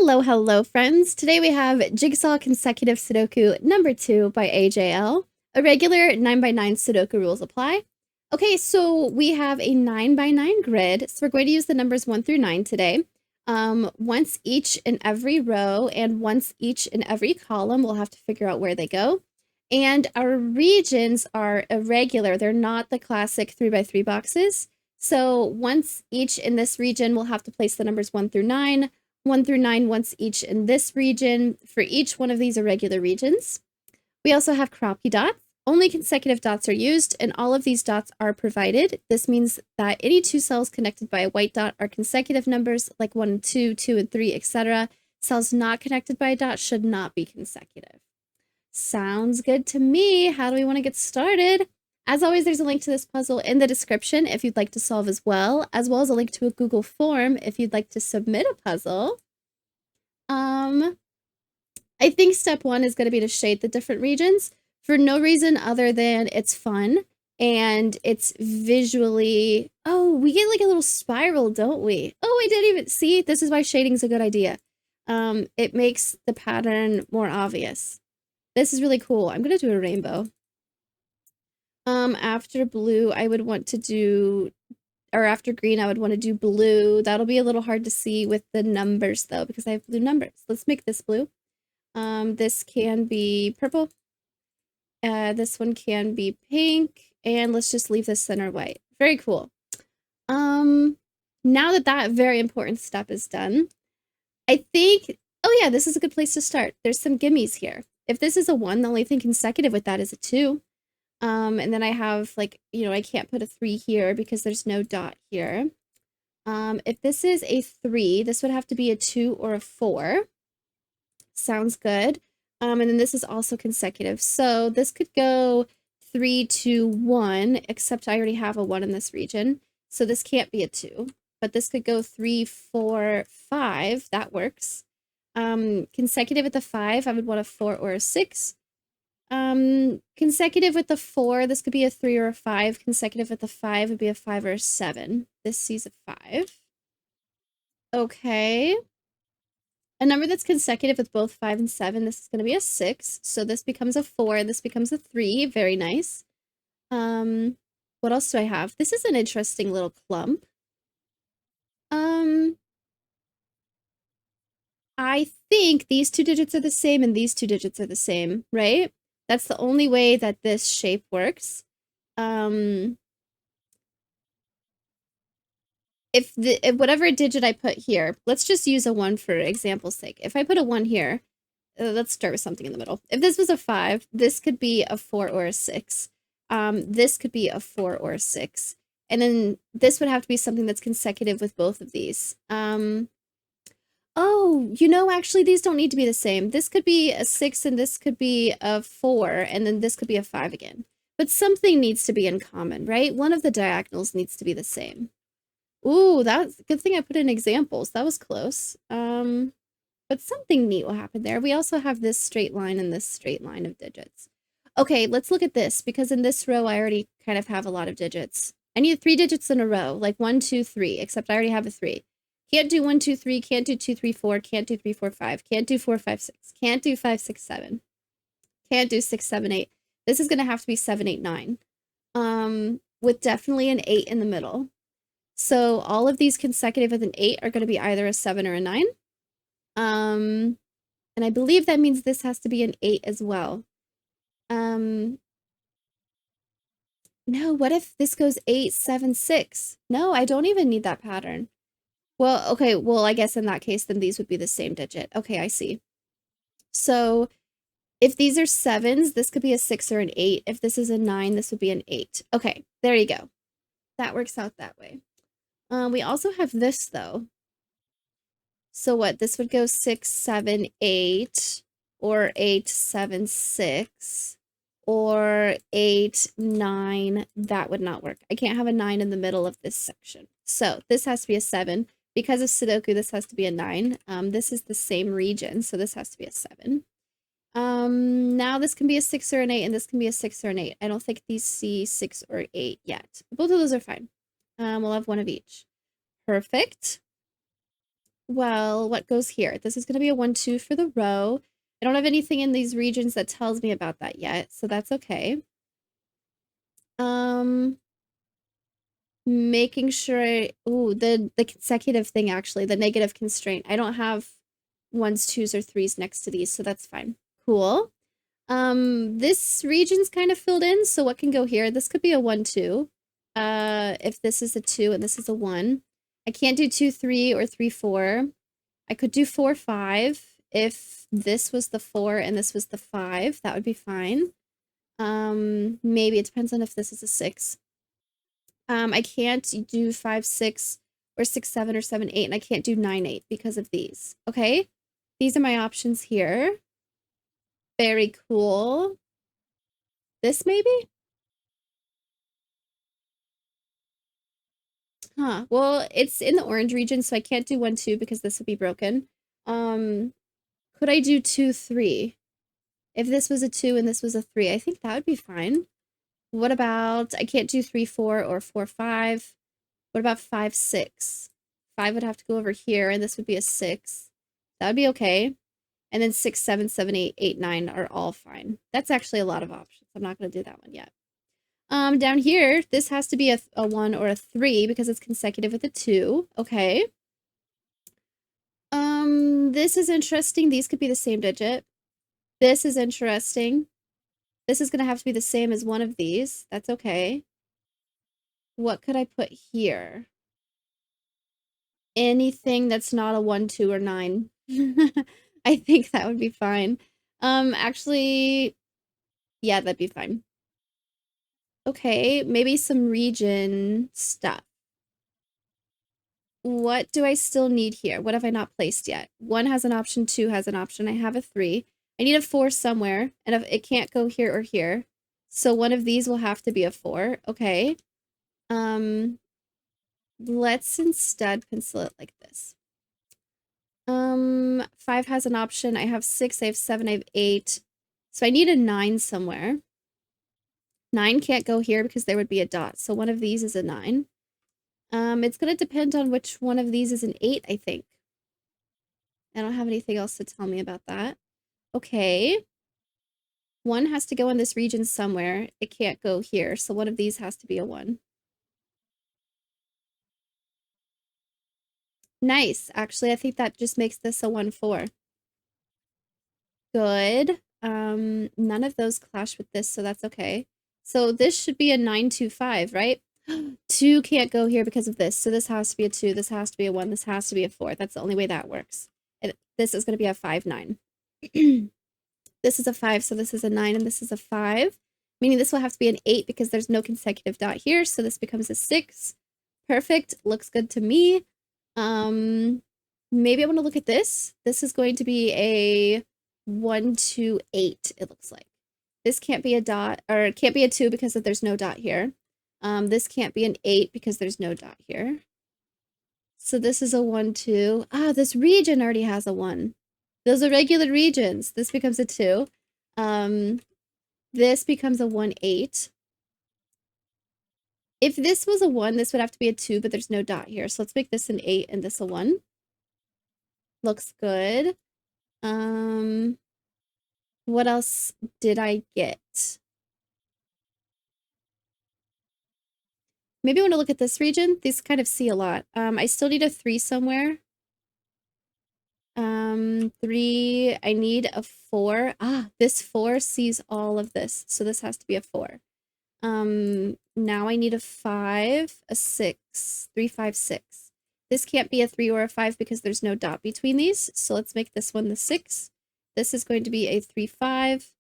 Hello, friends. Today we have Jigsaw Consecutive Sudoku number 2 by AJL. A regular 9x9 Sudoku rules apply. Okay, so we have a 9x9 grid, so we're going to use the numbers 1 through 9 today. Once each in every row and once each in every column, we'll have to figure out where they go. And our regions are irregular. They're not the classic 3x3 boxes. So once each in this region, we'll have to place the numbers 1 through 9. 1 through 9 once each in this region for each one of these irregular regions. We also have crappy dots. Only consecutive dots are used, and all of these dots are provided. This means that any two cells connected by a white dot are consecutive numbers, like 1 and 2, 2 and 3, etc. Cells not connected by a dot should not be consecutive. Sounds good to me. How do we want to get started? As always, there's a link to this puzzle in the description if you'd like to solve as well as a link to a Google form if you'd like to submit a puzzle. I think step 1 is going to be to shade the different regions for no reason other than it's fun and it's visually... Oh, we get like a little spiral, don't we? Oh, I didn't even see. This is why shading is a good idea. It makes the pattern more obvious. This is really cool. I'm going to do a rainbow. After blue, I would want to do, or after green, I would want to do blue. That'll be a little hard to see with the numbers though, because I have blue numbers. Let's make this blue. This can be purple. This one can be pink, and let's just leave the center white. Very cool. Now that very important step is done, I think, oh yeah, this is a good place to start. There's some gimmies here. If this is a 1, the only thing consecutive with that is a 2. And then I have, like, you know, I can't put a 3 here because there's no dot here. If this is a 3, this would have to be a 2 or a 4. Sounds good. And then this is also consecutive. So this could go 3, 2, 1, except I already have a 1 in this region. So this can't be a 2. But this could go 3, 4, 5. That works. Consecutive with the 5, I would want a 4 or a 6. Consecutive with the 4, this could be a 3 or a 5. Consecutive with the 5 would be a 5 or a 7. This sees a 5. Okay. A number that's consecutive with both 5 and 7, this is going to be a 6. So this becomes a 4, and this becomes a 3. Very nice. What else do I have? This is an interesting little clump. I think these two digits are the same and these two digits are the same, right? That's the only way that this shape works. If whatever digit I put here, let's just use a 1 for example's sake. If I put a 1 here, let's start with something in the middle. If this was a 5, this could be a 4 or a 6. This could be a 4 or a 6. And then this would have to be something that's consecutive with both of these. Oh, you know, actually, these don't need to be the same. This could be a 6, and this could be a 4, and then this could be a 5 again. But something needs to be in common, right? One of the diagonals needs to be the same. Ooh, that's a good thing I put in examples. That was close. But something neat will happen there. We also have this straight line and this straight line of digits. Okay, let's look at this, because in this row, I already kind of have a lot of digits. I need 3 digits in a row, like 1, 2, 3, except I already have a 3. Can't do 1, 2, 3, can't do 2, 3, 4, can't do 3, 4, 5, can't do 4, 5, 6, can't do 5, 6, 7, can't do 6, 7, 8. This is going to have to be 7, 8, 9, with definitely an 8 in the middle. So all of these consecutive with an 8 are going to be either a 7 or a 9. And I believe that means this has to be an 8 as well. No, what if this goes 8, 7, 6? No, I don't even need that pattern. Well, okay, well, I guess in that case, then these would be the same digit. Okay, I see. So if these are 7s, this could be a 6 or an 8. If this is a 9, this would be an 8. Okay, there you go. That works out that way. We also have this, though. So what? This would go 6, 7, 8, or 8, 7, 6, or 8, 9. That would not work. I can't have a 9 in the middle of this section. So this has to be a 7. Because of Sudoku, this has to be a 9. This is the same region, so this has to be a 7. Now this can be a 6 or an 8, and this can be a 6 or an 8. I don't think these see 6 or 8 yet. Both of those are fine. We'll have one of each. Perfect. Well, what goes here? This is going to be a 1, 2 for the row. I don't have anything in these regions that tells me about that yet, so that's okay. Making sure ooh, the consecutive thing actually, the negative constraint. I don't have 1s, 2s, or 3s next to these, so that's fine. Cool. This region's kind of filled in, so what can go here? This could be a 1, 2. If this is a 2 and this is a 1. I can't do 2, 3 or 3, 4. I could do 4, 5. If this was the 4 and this was the 5, that would be fine. Maybe it depends on if this is a 6. I can't do 5, 6, or 6, 7, or 7, 8, and I can't do 9, 8 because of these. Okay? These are my options here. Very cool. This maybe? Huh. Well, it's in the orange region, so I can't do 1, 2 because this would be broken. Could I do 2, 3? If this was a 2 and this was a 3, I think that would be fine. What about, I can't do 3, 4, or 4, 5. What about 5, 6? 5 would have to go over here, and this would be a 6. That would be okay. And then 6, 7, 7, 8, 8, 9 are all fine. That's actually a lot of options. I'm not going to do that one yet. Down here, this has to be a 1 or a 3 because it's consecutive with a 2. Okay. This is interesting. These could be the same digit. This is interesting. This is going to have to be the same as one of these. That's okay. What could I put here? Anything that's not a 1, 2, or 9. I think that would be fine. Actually, yeah, that'd be fine. Okay, maybe some region stuff. What do I still need here? What have I not placed yet? 1 has an option, 2 has an option. I have a 3. I need a 4 somewhere, and if it can't go here or here. So one of these will have to be a 4. Okay. Let's instead pencil it like this. 5 has an option. I have 6, I have 7, I have 8. So I need a 9 somewhere. 9 can't go here because there would be a dot. So one of these is a 9. It's going to depend on which one of these is an 8, I think. I don't have anything else to tell me about that. Okay. 1 has to go in this region somewhere. It can't go here. So one of these has to be a 1. Nice. Actually, I think that just makes this a 1, 4. Good. None of those clash with this, so that's okay. So this should be a 9, 2, 5, right? 2 can't go here because of this. So this has to be a 2, this has to be a 1, this has to be a 4. That's the only way that works. And this is going to be a 5, 9. This is a 5, so this is a 9, and this is a 5. Meaning this will have to be an 8 because there's no consecutive dot here, so this becomes a 6. Perfect. Looks good to me. Maybe I want to look at this. This is going to be a 1, 2, 8, it looks like. This can't be a dot, or it can't be a 2 because there's no dot here. This can't be an 8 because there's no dot here. So this is a 1, 2. Ah, this region already has a 1. Those are regular regions. This becomes a 2. This becomes a 1, 8. If this was a 1, this would have to be a 2, but there's no dot here. So let's make this an 8 and this a 1. Looks good. What else did I get? Maybe I want to look at this region. These kind of see a lot. I still need a 3 somewhere. 3, I need a 4. Ah, this 4 sees all of this. So this has to be a 4. Now I need a 5, a 6, 3, 5, 6. This can't be a 3 or a 5 because there's no dot between these. So let's make this one the 6. This is going to be a 3, 5.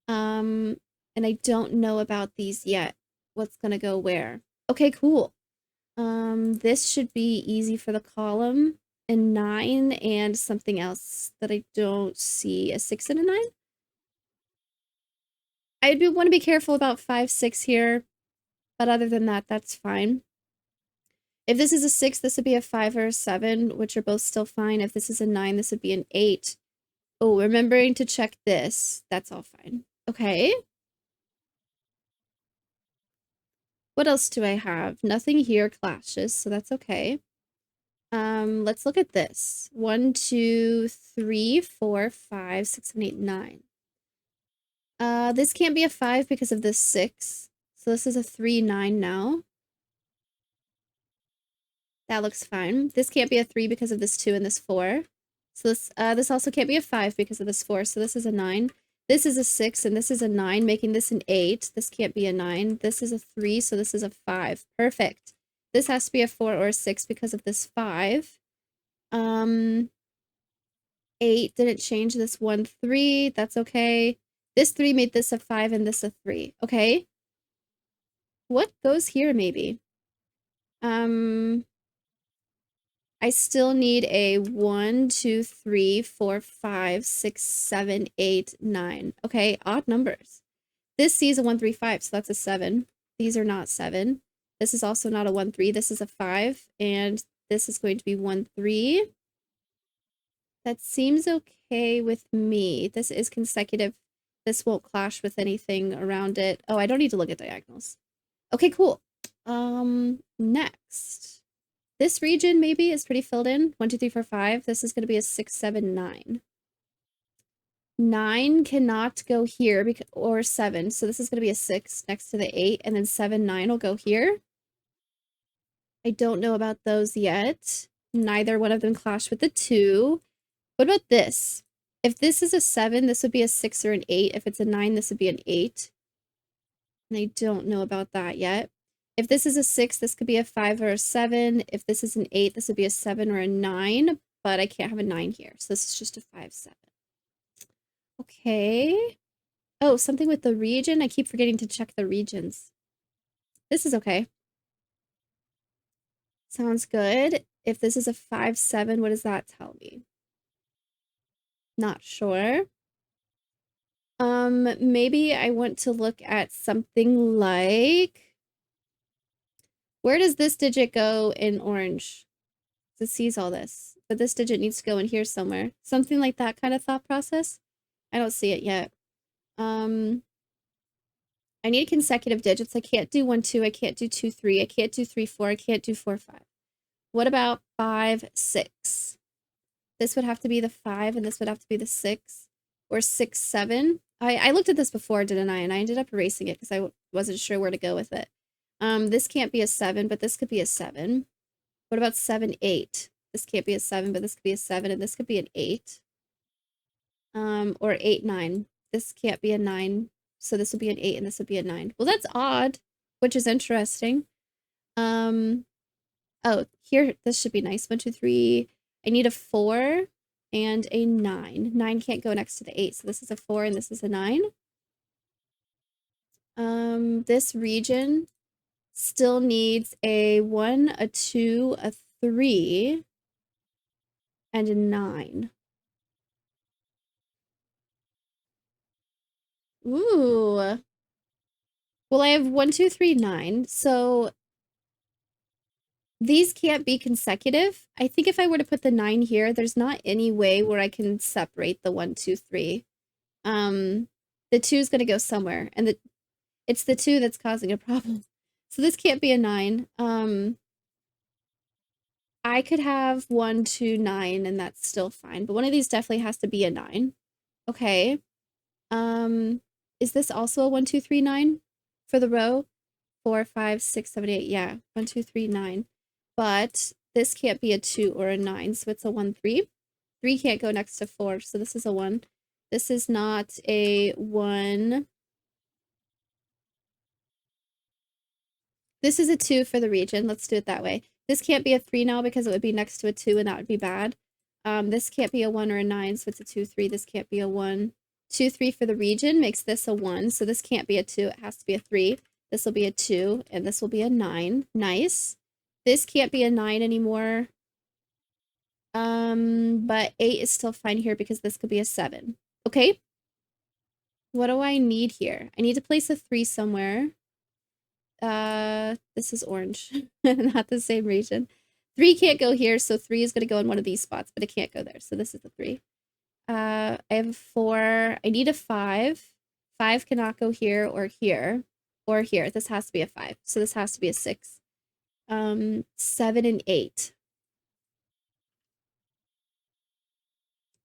And I don't know about these yet. What's gonna go where? Okay, cool. This should be easy for the column. And 9 and something else that I don't see. A 6 and a 9? I do want to be careful about 5, 6 here. But other than that, that's fine. If this is a 6, this would be a 5 or a 7, which are both still fine. If this is a 9, this would be an 8. Oh, remembering to check this. That's all fine. Okay. What else do I have? Nothing here clashes, so that's okay. Let's look at this. 1, 2, 3, 4, 5, 6, 7, 8, 9. This can't be a 5 because of this 6. So this is a 3, 9 now. That looks fine. This can't be a 3 because of this 2 and this 4. So this also can't be a 5 because of this 4. So this is a 9. This is a 6 and this is a 9, making this an 8. This can't be a 9. This is a 3, so this is a 5. Perfect. This has to be a 4 or a 6 because of this 5. 8 didn't change this 1, 3. That's okay. This 3 made this a 5 and this a 3. Okay. What goes here maybe? I still need a 1, 2, 3, 4, 5, 6, 7, 8, 9. Okay, odd numbers. This C is a 1, 3, 5, so that's a 7. These are not 7. This is also not a 1, 3. This is a 5, and this is going to be 1, 3. That seems okay with me. This is consecutive. This won't clash with anything around it. Oh, I don't need to look at diagonals. Okay, cool. Next. This region maybe is pretty filled in. 1, 2, 3, 4, 5. This is going to be a 6, 7, 9. 9 cannot go here because, or 7. So this is going to be a 6 next to the 8. And then 7, 9 will go here. I don't know about those yet. Neither one of them clash with the 2. What about this? If this is a 7, this would be a 6 or an 8. If it's a 9, this would be an 8. And I don't know about that yet. If this is a 6, this could be a 5 or a 7. If this is an 8, this would be a 7 or a 9. But I can't have a 9 here. So this is just a 5, 7. Okay. Oh, something with the region. I keep forgetting to check the regions. This is okay. Sounds good. If this is a 5, 7, what does that tell me? Not sure. Maybe I want to look at something like, where does this digit go in orange? It sees all this, but this digit needs to go in here somewhere. Something like that kind of thought process. I don't see it yet. I need consecutive digits. I can't do 1, 2. I can't do 2, 3. I can't do 3, 4. I can't do 4, 5. What about 5, 6? This would have to be the 5, and this would have to be the 6, or 6, 7. I looked at this before, didn't I? And I ended up erasing it because I wasn't sure where to go with it. This can't be a 7, but this could be a 7. What about 7, 8? This can't be a 7, but this could be a 7, and this could be an 8. Or 8, 9. This can't be a 9, so this would be an 8, and this would be a 9. Well, that's odd, which is interesting. Oh, here, this should be nice. 1, 2, 3. I need a 4 and a 9. 9 can't go next to the 8, so this is a 4 and this is a 9. This region still needs a 1, a 2, a 3, and a 9. Ooh. Well, I have 1, 2, 3, 9, so these can't be consecutive. I think if I were to put the 9 here, there's not any way where I can separate the 1, 2, 3. The 2 is going to go somewhere, and it's the 2 that's causing a problem. So this can't be a 9. I could have 1, 2, 9, and that's still fine, but one of these definitely has to be a 9. Okay. Is this also a 1, 2, 3, 9 for the row? 4, 5, 6, 7, 8. Yeah, 1, 2, 3, 9. But this can't be a 2 or a 9, so it's a 1, 3. 3 can't go next to 4, so this is a 1. This is not a 1. This is a 2 for the region. Let's do it that way. This can't be a 3 now because it would be next to a 2, and that would be bad. This can't be a 1 or a 9, so it's a 2, 3. This can't be a 1. 2, 3 for the region makes this a 1, so this can't be a 2. It has to be a 3. This will be a 2, and this will be a 9. Nice. This can't be a 9 anymore. But 8 is still fine here because this could be a 7. Okay. What do I need here? I need to place a 3 somewhere. This is orange, not the same region. 3 can't go here, so 3 is going to go in one of these spots, but it can't go there, so this is the 3. I have a 4. I need a 5. 5 cannot go here or here or here. This has to be a 5, so this has to be a 6. 7 and 8.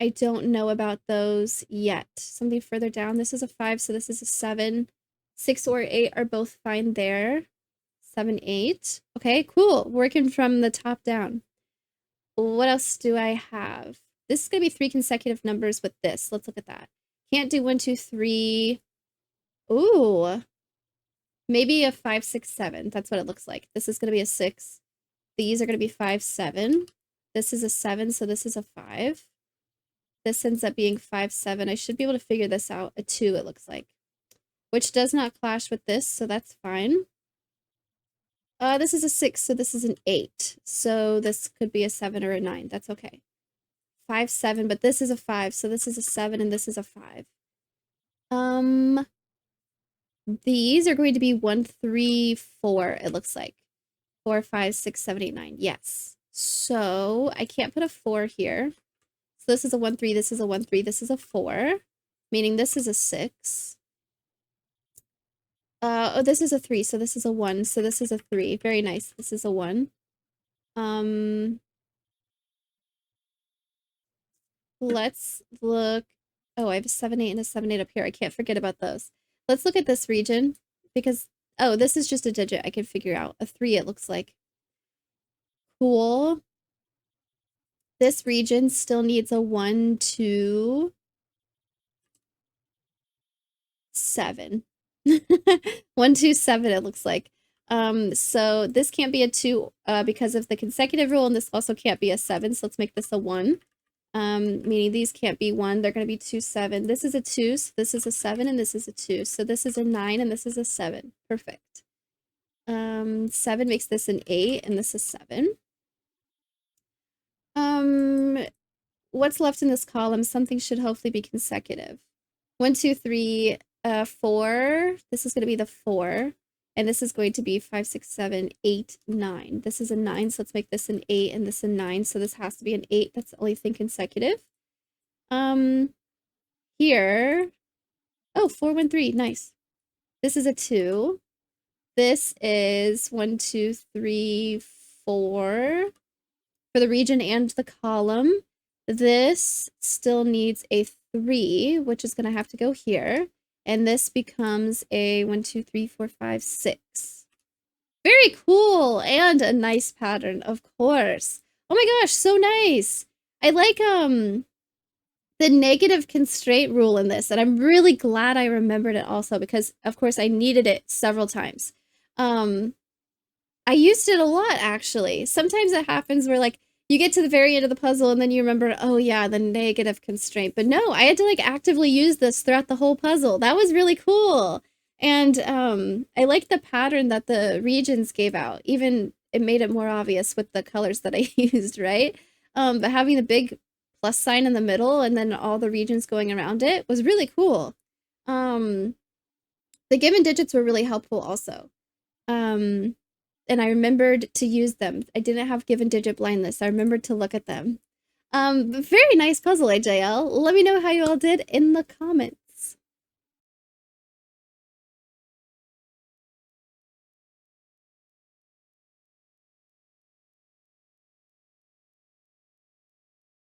I don't know about those yet. Something further down. This is a 5, so this is a 7. 6 or 8 are both fine there. 7, 8. Okay, cool. Working from the top down. What else do I have? This is going to be 3 consecutive numbers with this. Let's look at that. Can't do 1, 2, 3. Ooh. Maybe a 5, 6, 7. That's what it looks like. This is going to be a 6. These are going to be 5, 7. This is a 7, so this is a 5. This ends up being 5, 7. I should be able to figure this out. A 2, it looks like. Which does not clash with this, so that's fine. This is a 6, so this is an 8. So this could be a 7 or a 9. That's okay. 5, 7, but this is a 5, so this is a 7 and this is a 5. These are going to be 1, 3, 4, it looks like. 4, 5, 6, 7, 8, 9. Yes. So I can't put a 4 here. So this is a 1, 3, this is a 1, 3, this is a 4, meaning this is a 6. Oh, this is a 3, so this is a 1, so this is a 3. Very nice. This is a 1. Let's look. Oh, I have a 7, 8 and a 7, 8 up here. I can't forget about those. Let's look at this region because, oh, this is just a digit I can figure out. A 3, it looks like. Cool. This region still needs a 1, 2, 7. 1, 2, 7, it looks like. So this can't be a 2 because of the consecutive rule, and this also can't be a 7, so let's make this a 1. Meaning these can't be 1, they're going to be 2, 7. This is a 2, so this is a 7, and this is a 2. So this is a 9, and this is a 7. Perfect. 7 makes this an 8, and this is 7. What's left in this column? Something should hopefully be consecutive. 1, 2, 3, 4. This is going to be the 4. And this is going to be 5, 6, 7, 8, 9. This is a 9, so let's make this an 8 and this a 9. So this has to be an 8. That's the only thing consecutive. Here. Oh, 4, 1, 3. Nice. This is a 2. This is 1, 2, 3, 4 for the region and the column. This still needs a 3, which is going to have to go here. And this becomes a 1, 2, 3, 4, 5, 6. Very cool. And a nice pattern, of course. Oh my gosh, so nice. I like the negative constraint rule in this, and I'm really glad I remembered it also because, of course, I needed it several times. I used it a lot, actually. Sometimes it happens where, like, you get to the very end of the puzzle and then you remember, oh yeah, the negative constraint. But no, I had to like actively use this throughout the whole puzzle. That was really cool. And I liked the pattern that the regions gave out. Even it made it more obvious with the colors that I used, right? But having the big plus sign in the middle and then all the regions going around it was really cool. The given digits were really helpful also. And I remembered to use them. I didn't have given digit blindness. I remembered to look at them. Very nice puzzle, AJL. Let me know how you all did in the comments.